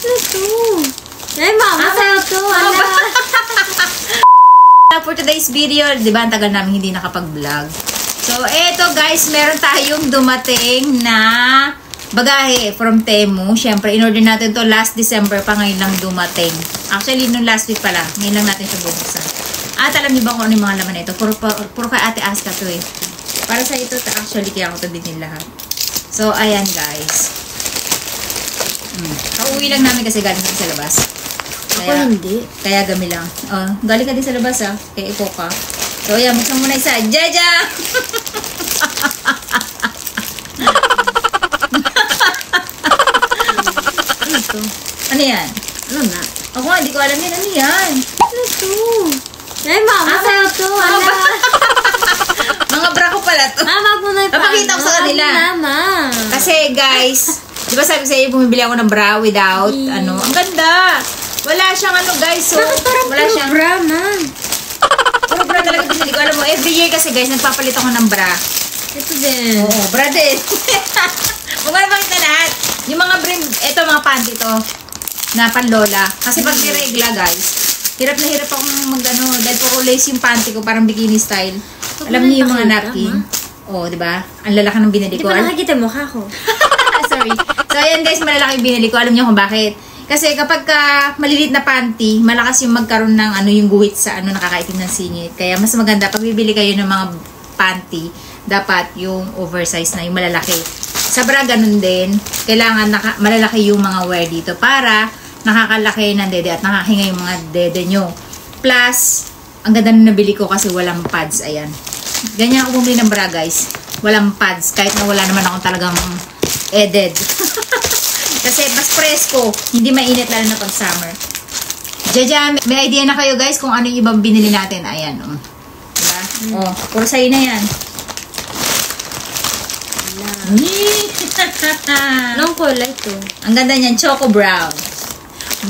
Ano to? Ay, mama, sa'yo to. For today's video, di ba, ang tagal namin hindi nakapag-vlog. So, eto guys, meron tayong dumating na bagahe from Temu. Siyempre, in-order natin to last December pa, ngayon lang dumating. Actually, nung last week pa lang, ngayon lang natin siya bubuksan. At alam niyo ba kung ano yung mga laman na ito? Puro kay Ate Aska to eh. Para sa ito, actually, kaya ako to din lahat. So, ayan guys. Kauwi lang namin kasi galing kami sa labas. Kaya, hindi. Kaya gami lang. Oh, galing ka din sa labas ah. Kaya ipo ka. So, ayan, buksan muna isa. Jaja! Ano to? Ano yan? Ano na? Ako nga, hindi ko alam yan. Ano yan? Ano to? Ay, mama, sa'yo to. Mga bra ko pala to. Mama, mo na yung Papakita ko sa kanila. Mama. Kasi guys, di ba sabi sa iyo, bumibili ako ng bra without, ano, ang ganda. Wala siyang ano guys, so, bakit parang wala siyang bra, man? Puro bra talaga binili ko. Alam mo, every year kasi guys, nagpapalit ako ng bra. Ito din. Oo, bra din. Huwag mo ipakita lahat. Yung mga brand, ito mga panty to, na panlola. Kasi pag niregla guys, hirap na hirap akong mag-ano, dahil puro lace yung panty ko, parang bikini style. Alam niyo yung mga napkin? Oo, di ba? Ang lalaki ng binili ko. Di ba nakikita mo mukha ko? Sorry. So, ayan guys, malalaki yung binili ko. Alam niyo kung bakit? Kasi kapag maliliit na panty, malakas yung magkaroon ng ano yung guhit sa ano nakakaitim ng singit. Kaya mas maganda pag bibili kayo ng mga panty, dapat yung oversize na yung malalaki. Sa bra ganun din, kailangan malalaki yung mga wear dito para nakakalaki ng dede at nakahinga yung mga dede nyo. Plus, ang ganda na nabili ko kasi walang pads. Ayan. Ganyan ako bumili ng bra guys. Walang pads. Kahit na wala naman akong talagang eded. Kasi mas presko, hindi mainit lalo na pag summer. Jaja, may idea na kayo guys kung ano yung ibang binili natin. Ayan, oh. Diba? Oh, puro sa'yo na yan. Anong kulay to? Ang ganda niyan, choco brown.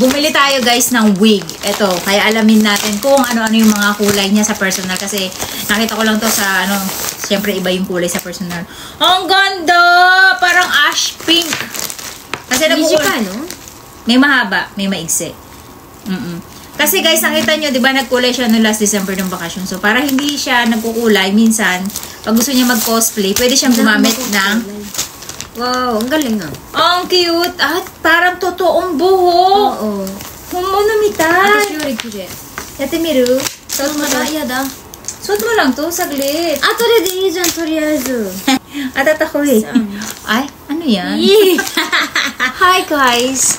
Bumili tayo guys ng wig. Ito, kaya alamin natin kung ano-ano yung mga kulay niya sa personal. Kasi nakita ko lang to sa ano, siyempre iba yung kulay sa personal. Ang ganda! Parang ash pink. Kasi no? May mahaba, may maigsi. Kasi guys, nakita nyo, di ba nagkulay siya no last December ng bakasyon. So, para hindi siya nagkukulay, minsan, pag gusto niya mag-cosplay, pwede siyang gumamit ng... Wow, ang galing ah. Ang cute! At parang totoong buhok! Oo. Humonomitai! Yate miru? Suot mo na, iyada. Suot mo lang to, saglit. Ah, tori de iyi dyan, toriyazu. Atat ako eh. Ay, ano yan? Hi guys!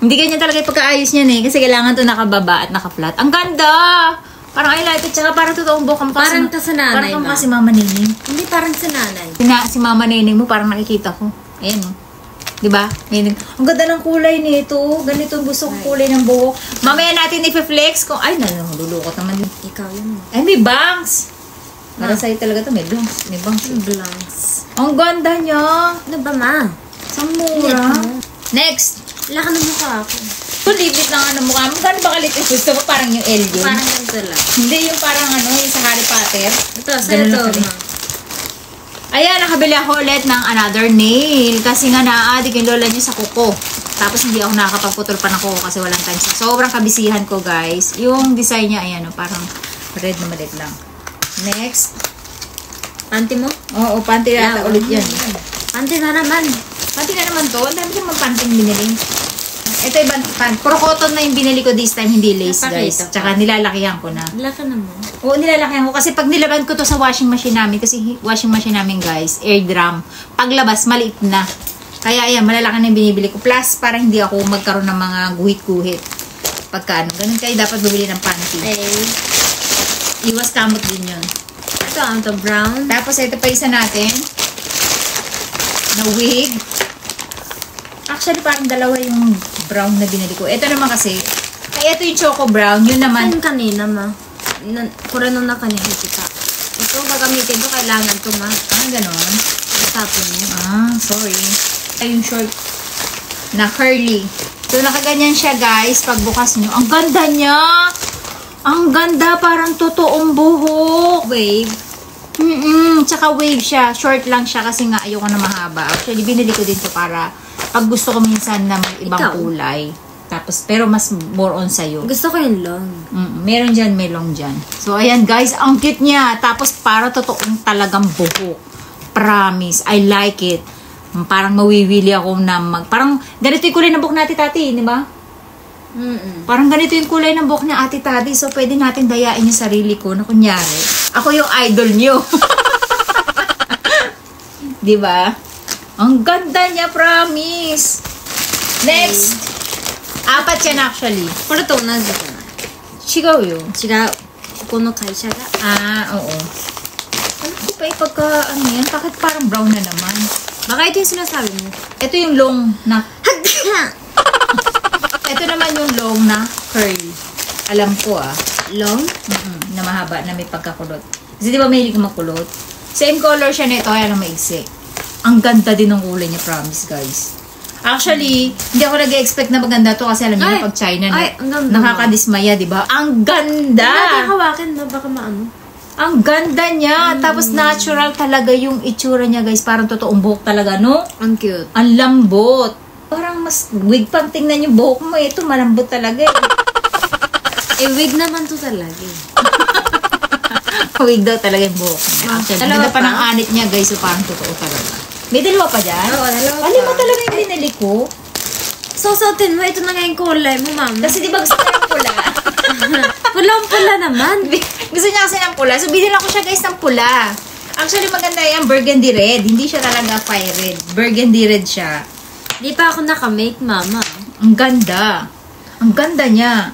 Hindi ganyan talaga yung pagkaayos niyan eh. Kasi kailangan to nakababa at nakaflat. Ang ganda! Parang I like it. Tsaka parang totoong buhok. Parang ka sa nanay parang ba? si Mama Nining. Hindi, parang sa nanay. Si Mama Nining mo parang nakikita ko. Ayan o. Diba? Ang ganda ng kulay nito. Ganito gusto kong kulay ng buhok. Mamaya natin i-flex kung... Ay, nalulukot naman. Ikaw yun. Ay, may bangs! Para sa'yo talaga to. May bangs. May bangs. Blanks. Ang ganda niya. Ano ba, ma? Sa mura. Next. Wala ka na mukha ako. Kung libit lang ang mukha mo, gano'n ba kalit yung gusto mo? Parang yung L yun. Parang ganito lang. Hindi yung parang ano, yung sa Harry Potter. Ito, sa'yo to, ma. Ayan, nakabili ako ulit ng another nail. Kasi nga naaadik yung lola niya sa kuko. Tapos hindi ako nakakapagputol pa ng kuko kasi walang time. Sobrang kabisihan ko, guys. Yung design niya, ayan, parang red na maliit lang. Next. Panty mo? Oo, panty yata ulit yan. Panty na naman. Panty na naman to. Ang dami ko naman panty binili. Ito ibang panty. Puro cotton na yung binili ko this time, hindi lace, guys. Tsaka nilalakihan ko na. Laka na mo. Oo, nilalakihan ko. Kasi pag nilaban ko to sa washing machine namin, kasi washing machine namin, guys, air drum. Paglabas, maliit na. Kaya ayan, malalaki na yung binibili ko. Plus, para hindi ako magkaroon ng mga guhit-guhit. Pagka ano, ganun kayo dapat bumili ng panty. Okay. Iwas kamot din yun. Ito, ang to brown. Tapos, ito pa isa natin. Na wig. Actually, parang dalawa yung brown na binili ko. Ito naman kasi, kaya ito yung choco brown. Yun naman. Ano kanina, ma? Kura nung na kanina kita. Ito, gagamitin to. Kailangan to, ma. Ah, ganon. Tapon niya. Ah, sorry. Ay, yung short na curly. So, nakaganyan siya, guys. Pagbukas nyo. Ang ganda niya! Ang ganda. Parang totoong buhok. Wave. Tsaka wave siya. Short lang siya kasi nga ayoko na mahaba. Actually, binili ko din to para Pag gusto ko minsan na may ibang Ikaw? kulay. Tapos, pero mas more on sa'yo. Gusto ko yung long. Meron dyan, may long dyan. So, ayan guys, ang cute niya. Tapos, para totoong talagang buhok. Promise, I like it. Parang mawiwili ako na parang ganito yung kulay ng buhok natin, Tati, di ba? Parang ganito yung kulay ng buhok niya, Ate Tati. So, pwede natin dayain yung sarili ko na kunyari, ako yung idol niyo. Di ba? Ang ganda niya, promise. Next. 4yan actually. これと同じじゃない。 違うよ。違う。ここの会社が。 Oo. Ano ko pa ipagka, ano yan? Bakit parang brown na naman? Baka ito yung sinasabi mo. Ito yung long na, ito naman yung long na curly. Alam ko Long? na mahaba na may pagkakulot. Kasi di ba mahilig magkulot? Same color siya nito, kaya lang maiksi. Ang ganda din ng kulay niya, promise guys. Actually, hindi ako nag-expect na maganda to kasi alam niyo na pag China na, ang ganda. nakakadismaya, di ba? Ang ganda! Natin hawakin na baka maano. Ang ganda niya. Tapos natural talaga yung itsura niya, guys. Parang totoong buhok talaga, no? Ang cute. Ang lambot. Parang mas wig pang tingnan yung buhok mo. Ito, malambot talaga eh. Wig naman to talaga eh. Wig daw talaga yung buhok niya. Actually, dalawa ganda pa pa? ng anit niya, guys. So, parang totoo talaga. May dalawa pa dyan? Oo, dalawa pa. Lima talaga yung binili ko. Susuotin mo, ito na nga yung kulay mo, mama. Kasi di ba gusto niya ng pula? Pulang-pula naman. Gusto niya kasi ng pula. So, binila ko siya, guys, ng pula. Actually, maganda yung burgundy red. Hindi siya talaga fire red. Burgundy red siya. Di pa ako naka-make, mama. Ang ganda. Ang ganda niya.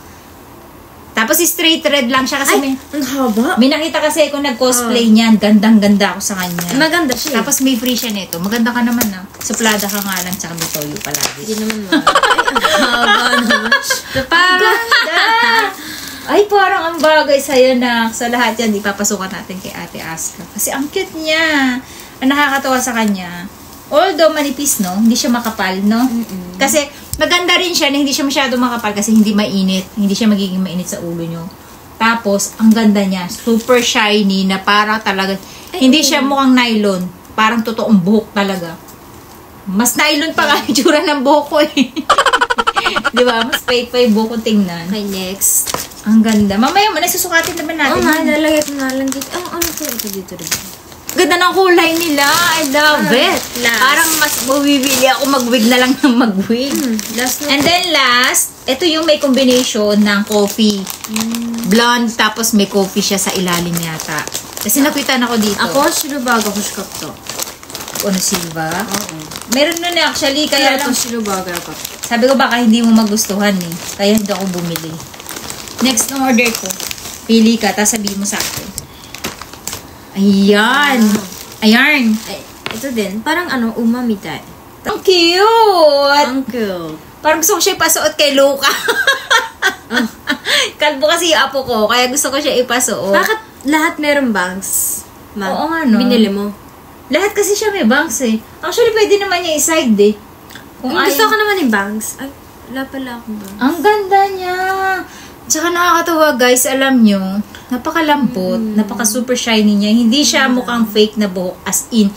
Tapos straight red lang siya kasi Ay, ang haba. may nakita kasi ako nag-cosplay niyan. Gandang-ganda ako sa kanya. Maganda siya. Tapos may free siya nito. Maganda ka naman na. Suplada ka nga lang tsaka may toyo palagi. Hindi naman mama. Ay, ang haba naman. Parang, Ay, parang ang bagay sa'yo na sa lahat yan, ipapasukan natin kay Ate Aska. Kasi ang cute niya. Ang nakakatawa sa kanya. Although manipis, no? Hindi siya makapal, no? Kasi maganda rin siya na hindi siya masyado makapal kasi hindi mainit. Hindi siya magiging mainit sa ulo nyo. Tapos, ang ganda niya. Super shiny na para talaga. Hindi siya mukhang nylon. Parang totoong buhok talaga. Mas nylon pa nga yung tsura ng buhok ko eh. Di ba? Mas pait pa yung buhok ko tingnan. okay, next. Ang ganda. Mamaya mo, nasusukatin naman natin. Oo nga, lalagay ko nga lang dito. Ano to? Ito dito rin. Ganda ng kulay nila. I love it. last. Parang mas mabibili ako mag-wig na lang ng mag-wig. Last na. And then last, ito yung may combination ng coffee. Blonde, tapos may coffee siya sa ilalim yata. Kasi nakita na ko dito. Ako, sinubaga ko siya to. Ano, Silva? Oo. Meron nun actually, kaya Kaya lang, ito sinubaga ko. sabi ko baka hindi mo magustuhan eh. Kaya hindi ako bumili. Next ng order ko, pili ka, tapos sabihin mo sa akin. Ayan. Ayan. Ay, ito din. Parang ano, umami tayo. Ang cute! Ang cute. Parang gusto ko siya ipasuot kay Luca. Kalbo kasi yung apo ko, kaya gusto ko siya ipasuot. Bakit lahat meron bangs? Ma? Oo nga, no? Binili mo? Lahat kasi siya may bangs eh. Actually, pwede naman niya i-side eh. Kung Gusto ayaw- ko naman yung bangs. Ay, wala pala akong bangs. Ang ganda niya. Tsaka nakakatawa guys, alam nyo, napakalambot, napaka super shiny niya. Hindi siya mukhang fake na buhok, as in,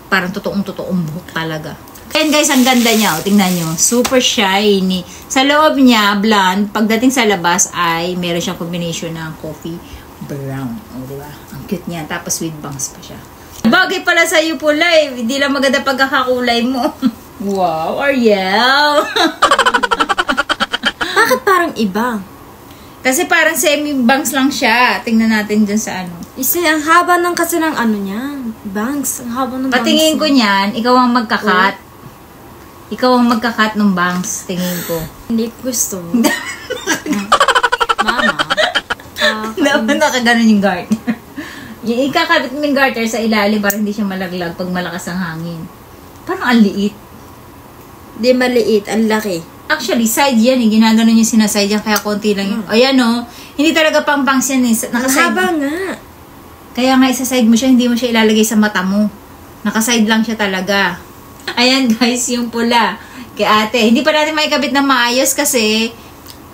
parang totoong buhok talaga. And guys, ang ganda niya, o, tingnan nyo, super shiny. Sa loob niya, blonde, pagdating sa labas ay meron siyang combination ng coffee brown. O, diba? Ang cute niya. Tapos with bangs pa siya. Bagay pala sa'yo pula eh. Hindi lang maganda pagkakakulay mo. Wow, Ariel! Bakit parang iba? Kasi parang semi-bangs lang siya. Tingnan natin dyan sa ano. Isa, ang haba ng kasi ng ano niya. Bangs. Ang haba ng bangs. Patingin ko niyan, ikaw ang magkakat. Ikaw ang magkakat ng bangs, tingin ko. Hindi ko gusto. Mama. Dapat nakaganon yung garter. Yung ikakabit mo yung garter sa ilalim para hindi siya malaglag pag malakas ang hangin. Parang ang liit. Di maliit. Ang laki. Actually, side yan eh. Ginaganon yung sinaside yan, kaya konti lang yun. Ayan o. Hindi talaga pang bangs yan eh. Ang Nakaside. haba nga. Kaya nga isa-side mo siya, hindi mo siya ilalagay sa mata mo. Nakaside lang siya talaga. Ayan guys, yung pula. Kay ate. Hindi pa natin maikabit na maayos kasi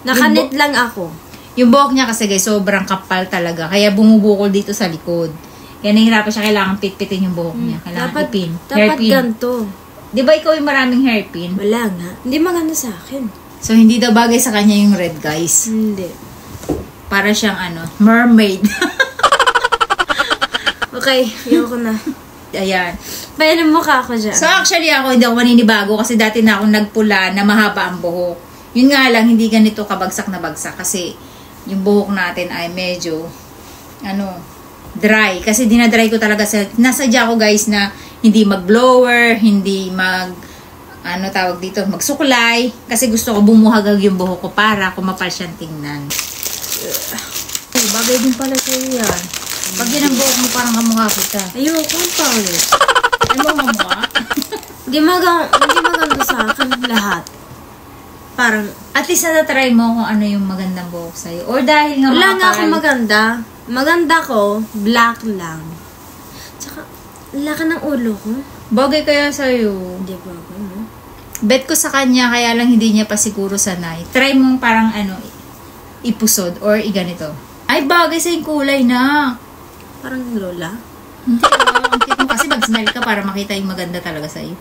Nakanit lang ako. yung buhok niya kasi guys, sobrang kapal talaga. Kaya bumubukol dito sa likod. Kaya nahihirapan siya, kailangan pitpitin yung buhok niya. Kailangan ipin. Dapat ganito. Di ba ikaw yung maraming hairpin? Wala nga. Hindi maganda sa akin. So, hindi daw bagay sa kanya yung red, guys. Hindi. Para siyang mermaid. Okay, ayoko na. Ayan. Bayan ang mukha ko dyan. So, actually ako, hindi ako maninibago kasi dati na akong nagpula na mahaba ang buhok. Yun nga lang, hindi ganito kabagsak na bagsak kasi yung buhok natin ay medyo, dry. Kasi dinadry ko talaga nasadya ko guys na hindi mag-blower, hindi magsuklay. Kasi gusto ko bumuhagag yung buhok ko para kumapal siyang tingnan. Bagay din pala sa'yo yan. Pag yun ang buhok mo, parang kamukha kita. Ayoko, ang pangit. Ano mo kamukha? Hindi maganda sa akin lahat. Parang, At least na-try mo kung ano yung magandang buhok sa'yo. Or dahil nga wala nga makapal. akong maganda. Maganda ko, black lang. Tsaka, laka ng ulo ko. Bagay kaya sa'yo. Hindi ba ako, no? Bet ko sa kanya, kaya lang hindi niya pa siguro sanay. Try mong parang ipusod or iganito. Ay, bagay sa yung kulay na. Parang lola. Hindi ang cute mo kasi mag-smile ka para makita yung maganda talaga sa'yo.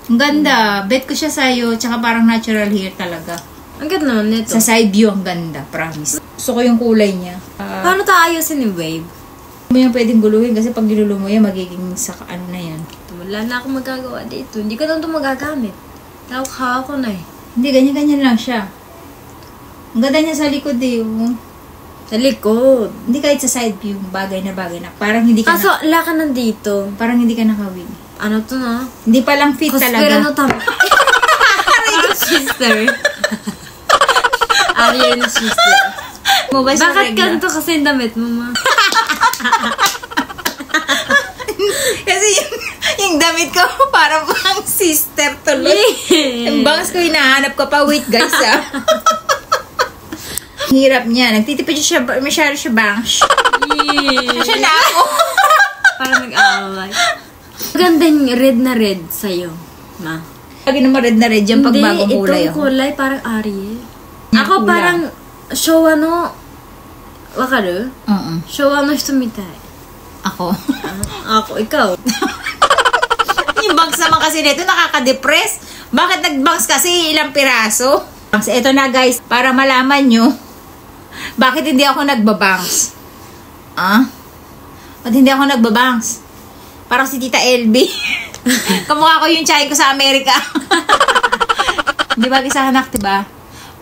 Ang ganda. Bet ko siya sa'yo, tsaka parang natural hair talaga. Ang ganda naman nito. Sa side view, ang ganda. Promise. Gusto ko yung kulay niya. Paano tayo ayusin ni Wave? Hindi mo yan pwedeng guluhin kasi pag gilulo mo yan, magiging na yan. Wala na akong magagawa dito. Hindi ko na ito magagamit. Hawak-hawak ko na eh. Hindi, ganyan-ganyan lang siya. Ang ganda niya sa likod eh. Oh. Sa likod. Hindi kahit sa side view, bagay na. Parang hindi ka Kaso, laka nandito. parang hindi ka nakawig. Ano to na? Hindi pa lang fit talaga. no tama. Sister. Aryan sister. Mo ba siya Bakit regla? ganito kasi yung damit mo, ma? Kasi yung damit ko parang pang sister tuloy. Yung bangs ko hinahanap ko pa. Wait guys Hirap niya. Nagtitipid siya, masyado siya bangs. Siya na ako. Parang nag-aaway. Maganda yung red na red sa'yo, ma. Lagi naman red na red yung pagbagong kulay. Hindi, itong kulay parang Ariel. Yung Ako kulay. parang Showa no wakaru? Oo. Showa no hito mitai. Ako. Ako, ikaw. Yung bangs naman kasi nito nakaka-depress. Bakit nag-bangs kasi ilang piraso? Ito na guys, para malaman nyo, bakit hindi ako nagbabangs? Ba't hindi ako nagbabangs? Parang si Tita LB. Kamukha ko yung tiyahin ko sa Amerika. Di ba kisa anak, diba?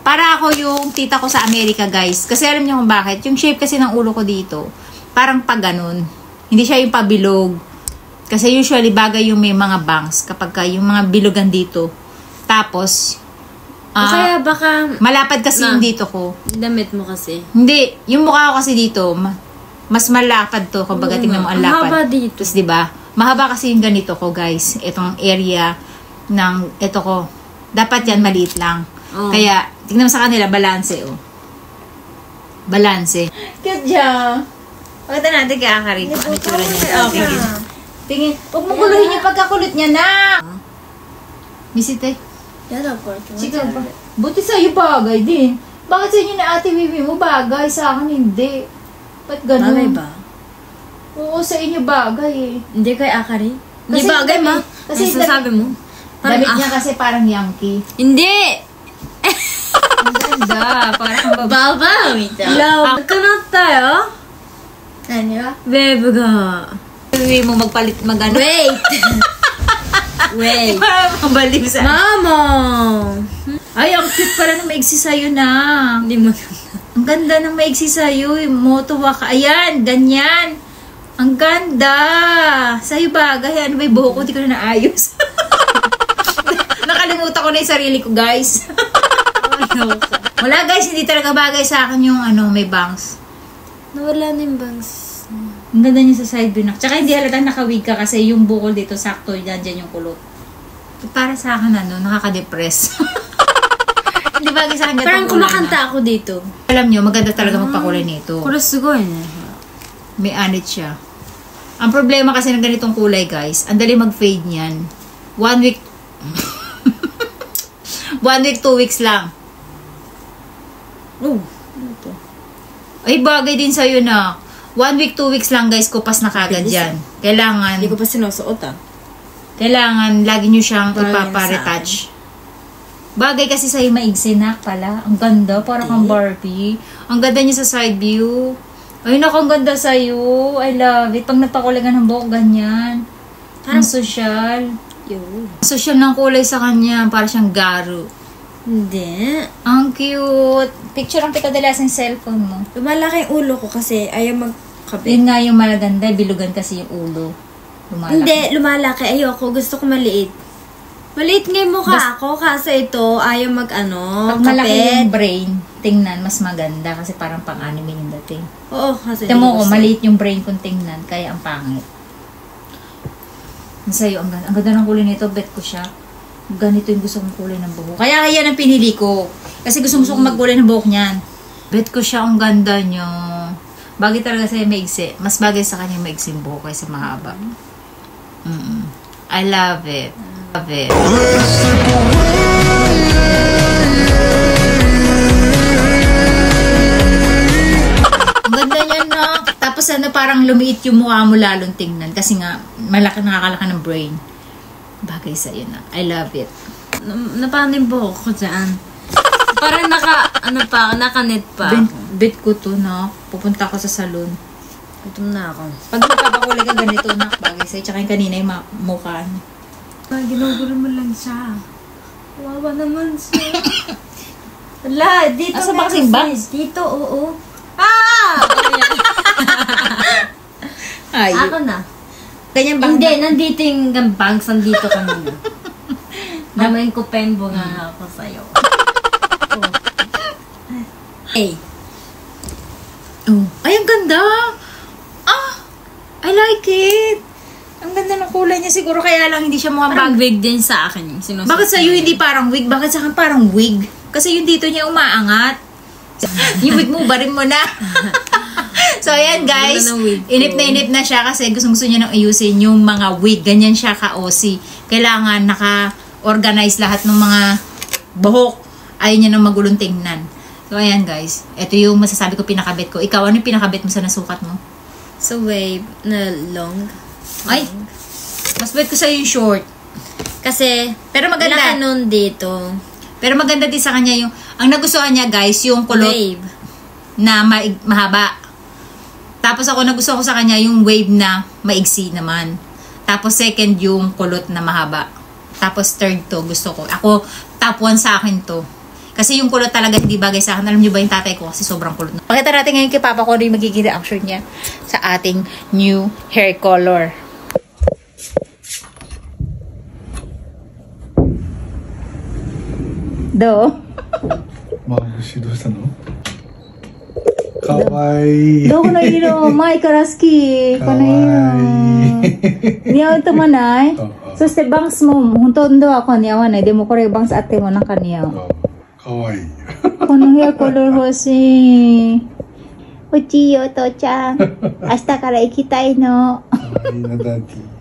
Para ako yung tita ko sa Amerika, guys. Kasi alam niyo kung bakit? Yung shape kasi ng ulo ko dito, parang pag ganun. Hindi siya yung pabilog. Kasi usually bagay yung may mga bangs kapag yung mga bilogan dito. Tapos, O kaya baka malapad kasi Na. yung dito ko. damit mo kasi. Hindi, yung mukha ko kasi dito, mas malapad to. Kumbaga, Oo tingnan mo nga. ang Ang lapad. haba dito. Tapos, diba? Mahaba kasi yung ganito ko, guys. Itong area ng, ito ko. Dapat yan, maliit lang. Oo. Kaya, tingnan mo sa kanila, balanse, oh. Balanse. Cute siya. Pagkata natin kay Akari. Ano tura niya? Okay. Tingin. Huwag mo guluhin yung pagkakulit niya na. Bisite. Yada po. Sige ba? Buti sa'yo bagay din. Bakit sa inyo na ate Bibi mo bagay? Sa akin hindi. Ba't ganun? Bagay ba? Oo, sa inyo bagay eh. Hindi kay Akari? Hindi Kasi bagay, ma. kasi Kasi sasabi mo. Damit niya kasi parang Yankee. Hindi! Ang ganda. Parang Baba! Love ka na tayo? Ano ba? Bebe ga. Bibi mo magpalit magano. Wait! Wait. Parang mabaliw sa... Mama! Ay, ang cute pala ng maigsi sa'yo na. Hindi mo Ang ganda ng maigsi sa'yo. Motowa ka. Ayan, ganyan. Ang ganda. Sa'yo bagay. Ano ba yung buhok ko? Hindi ko na naayos. Nakalimutan ko na yung sarili ko, guys. Wala, guys. Hindi talaga bagay sa akin yung may bangs. Nawala na yung bangs. Ang ganda niya sa side view. Tsaka hindi halatang nakawig ka kasi yung bukol dito sakto. Dyan yung kulot. Para sa akin, nakaka-depress. Hindi bagay sa akin. Parang kumakanta ako dito. Alam nyo, maganda talaga magpakulay nito. Kuro sugoy na. May anit siya. Ang problema kasi ng ganitong kulay, guys, ang dali mag-fade niyan. 1 week, 1 week, 2 weeks lang. Oh. Ay, bagay din sa'yo na. 1 week, 2 weeks lang, guys, kupas na kagad Bilis, yan. Kailangan, Hindi ko pa sinusuot ah. kailangan lagi nyo siyang Bagay ipapa-retouch. Bagay kasi sa'yo maigsi na pala. Ang ganda, parang kang Barbie. Ang ganda niya sa side view. Ay, naku, ang ganda sa'yo. I love it. Pag nagpakulay ka ng buhok, ganyan. Ang sosyal. Yun. Sosyal ng kulay sa kanya. Para siyang garo. Hindi. Ang cute. Picture ang pikadala sa cellphone mo. Lumalaki yung ulo ko kasi ayaw magkabit. Yun nga yung malaganda. Bilugan kasi yung ulo. Lumalaki. Hindi, lumalaki. Ayoko. Gusto ko maliit. Maliit nga yung mukha ko kasi ito ayaw Pag malaki yung brain, tingnan, mas maganda kasi parang pang-anime yung dating. Oo, kasi Tignan mo ko, maliit yung brain kung tingnan, kaya ang pangit. Sa'yo, ang ganda ng kulay nito, bet ko siya. Ganito yung gusto kong kulay ng buhok. Kaya yan ang pinili ko. Kasi gusto kong magkulay ng buhok niyan. Bet ko siya, ang ganda niya. Bagay talaga sa'yo maigsi. Mas bagay sa kanya maigsing buhok kaysa mahaba. I love it. Love it. Ang ganda niya, no? Tapos parang lumiit yung mukha mo lalong tingnan. Kasi nga, nakakalaki ng brain. Bagay sa'yo na. I love it. Napano yung buhok ko dyan? Parang nakanet pa. Bet ko to, no? Pupunta ako sa salon. Gutom na ako. Pag nagpapakulay ka ganito, na bagay sa'yo. Tsaka yung kanina yung mukha niya. Ginugulo mo lang siya. Wawa naman siya. Wala, dito Asa ba kasing bangs? Dito, oo. Ah! Ay, Ako na. ganyan ba? Hindi, nandito yung bangs. Nandito kanina. Namayin ko pembo nga ako sa'yo. Hey. Oh. Ay, ang ganda! Ah! I like it! Ang ganda ng kulay niya. Siguro kaya lang hindi siya mukhang Parang bag. wig din sa akin. Bakit sa'yo hindi parang wig? Bakit sa akin parang wig? Kasi yung dito niya umaangat. Yung wig mo, barin mo na. So, ayan guys. Inip na siya kasi gusto niya nang ayusin yung mga wig. Ganyan siya ka-OC. Kailangan naka-organize lahat ng mga buhok. Ayaw niya nang magulong tingnan. So, ayan guys. Ito yung masasabi ko pinakabit ko. Ikaw, ano yung pinakabit mo sa nasukat mo? So, wave na long. Ay! Mas bet ko sa'yo yung short. Kasi, Pero maganda. nakanon dito. Pero maganda din sa kanya yung, ang nagustuhan niya guys, yung kulot Wave. na mahaba. Tapos ako nagustuhan ko sa kanya yung wave na maigsi naman. Tapos second yung kulot na mahaba. Tapos third to gusto ko. Ako, top 1 sa akin to. Kasi yung kulot talaga hindi bagay sa akin. Alam niyo ba yung tatay ko kasi sobrang kulot na. Pakita natin ngayon kay Papa ko ano yung magiging reaction niya sa ating new hair color. Do? まぶしどうしたのかわいい Do ko na ino, Mai Karaski. かわいい Niyaw ito manay. Oo. So, ste bangs mo, hunton do ako niyawan eh. Di mo kore bangs ate mo ng kaniyaw. かわいい Kono hair color hoshi. Uchiyo, to-chan. Hasta kara ikitai no. かわいいなダディ